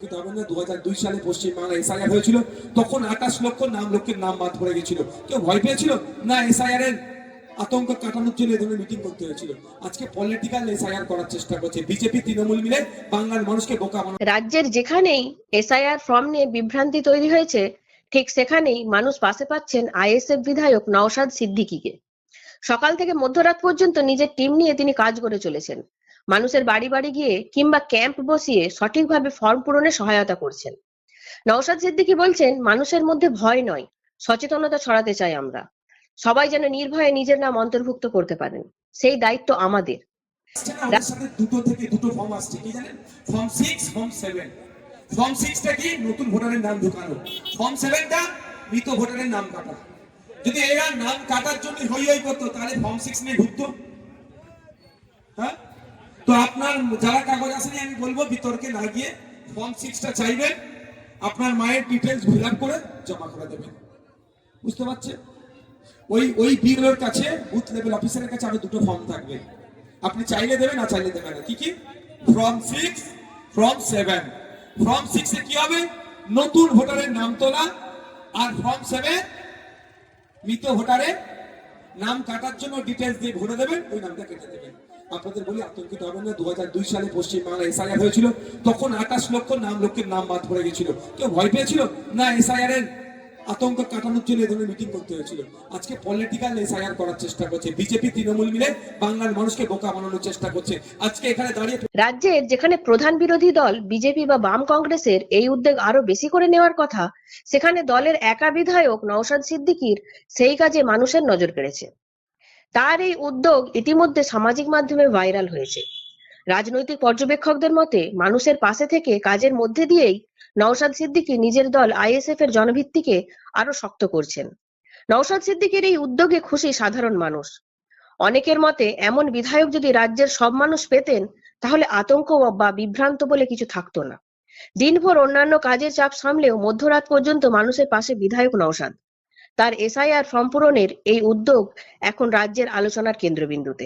আতঙ্কিত হবেন না। 2002 সালে পশ্চিমবাংলা এসআইআর হয়েছিল, তখন 28 লক্ষ লোকের নাম বাদ পড়ে গেছিল। কেউ ভয় পেয়েছিল না? এসআইআর এর আতঙ্ক কাটানোর জন্য এই ধরনের মিটিং করতে হয়েছিল। আজকে পলিটিক্যাল এসআইআর করার চেষ্টা করছে বিজেপি তৃণমূল মিলে, বাংলার মানুষকে বোকা বানানো। রাজ্যের যেখানেই এসআইআর ফর্ম নিয়ে বিভ্রান্তি তৈরি হয়েছে, ঠিক সেখানেই মানুষ পাশে পাচ্ছেন আইএসএফ বিধায়ক নওশাদ সিদ্দিকীকে। সকাল থেকে মধ্যরাত পর্যন্ত নিজের টিম নিয়ে তিনি কাজ করে চলেছেন। মানুষের বাড়ি বাড়ি গিয়ে কিংবা ক্যাম্প বসিয়ে সঠিকভাবে ফর্ম পূরণে সহায়তা করছেন। নওশাদ সিদ্দিকী বলছেন, মানুষের মধ্যে ভয় নয়, সচেতনতা ছড়াতে চাই আমরা। সবাই যেন নির্ভয়ে নিজের নাম অন্তর্ভুক্ত করতে পারেন, সেই দায়িত্ব আমাদের। আমাদের সাথে দুটো ফর্ম আসছে, কি জানেন? Form 6, form 7। ফর্ম 6টা কি? নতুন ভোটারের নাম ঢোকানো। ফর্ম 7টা মৃত ভোটারের নাম কাটা। যদি এরা নাম কাটার জন্য হই করতো, তাহলে ফর্ম 6 নিয়ে ঢুকতো। হ্যাঁ, তো আপনার যারা কাগজ আসেনি, আমি বলবো বিতর্কে না গিয়ে ফর্ম 6টা চাইবেন, আপনার মায়ের ডিটেলস ফিল আপ করে জমা করে দেবেন। বুঝতে পারছেন? ওই বিএলওর কাছে, বুথ লেভেল অফিসারের কাছে আরো দুটো ফর্ম থাকবে, আপনি চাইলে দেবেন, না চাইলে দেবেন না। কি কি? Form 6, form 7। ফর্ম 6 এ কি হবে? নতুন ভোটারের নাম তোলা, আর ফর্ম 7 মৃত ভোটারের নাম কাটার জন্য ডিটেলস দিয়ে ভরে দেবেন, ওই নামটা কেটে দেবেন। আপনাদের বলি, আতঙ্কিত হবেন না। 2002 সালে পশ্চিমবাংলা এসআইআর হয়েছিল, তখন 28 লক্ষ লোকের নাম বাদ পড়ে গেছিল। কেউ ভয় পেয়েছিল না? এসআইআর এর আতঙ্ক কাটানোর জন্য এই ধরনের মিটিং করতে হয়েছিল। আজকে পলিটিক্যাল এসআইআর করার চেষ্টা করছে বিজেপি তৃণমূল মিলে, বাংলার মানুষকে বোকা বানানোর চেষ্টা করছে। আজকে এখানে দাঁড়িয়ে রাজ্যের যেখানে প্রধান বিরোধী দল বিজেপি বা বাম কংগ্রেসের এই উদ্যোগ আরো বেশি করে নেওয়ার কথা, সেখানে দলের একা বিধায়ক নওশাদ সিদ্দিকীর সেই কাজে মানুষের নজর কেড়েছে। তার এই উদ্যোগ ইতিমধ্যে সামাজিক মাধ্যমে ভাইরাল হয়েছে। রাজনৈতিক পর্যবেক্ষকদের মতে, মানুষের পাশে থেকে কাজের মধ্যে দিয়েই নওশাদ সিদ্দিকী নিজের দল আইএসএফ এর জনভিত্তিকে আরো শক্ত করছেন। নওশাদ সিদ্দিকীর এই উদ্যোগে খুশি সাধারণ মানুষ। অনেকের মতে, এমন বিধায়ক যদি রাজ্যের সব মানুষ পেতেন, তাহলে আতঙ্ক বা বিভ্রান্ত বলে কিছু থাকতো না। দিনভর অন্যান্য কাজের চাপ সামলেও মধ্যরাত পর্যন্ত মানুষের পাশে বিধায়ক নওশাদ। তার এসআইআর ফর্ম পূরণের এই উদ্যোগ এখন রাজ্যের আলোচনার কেন্দ্রবিন্দুতে।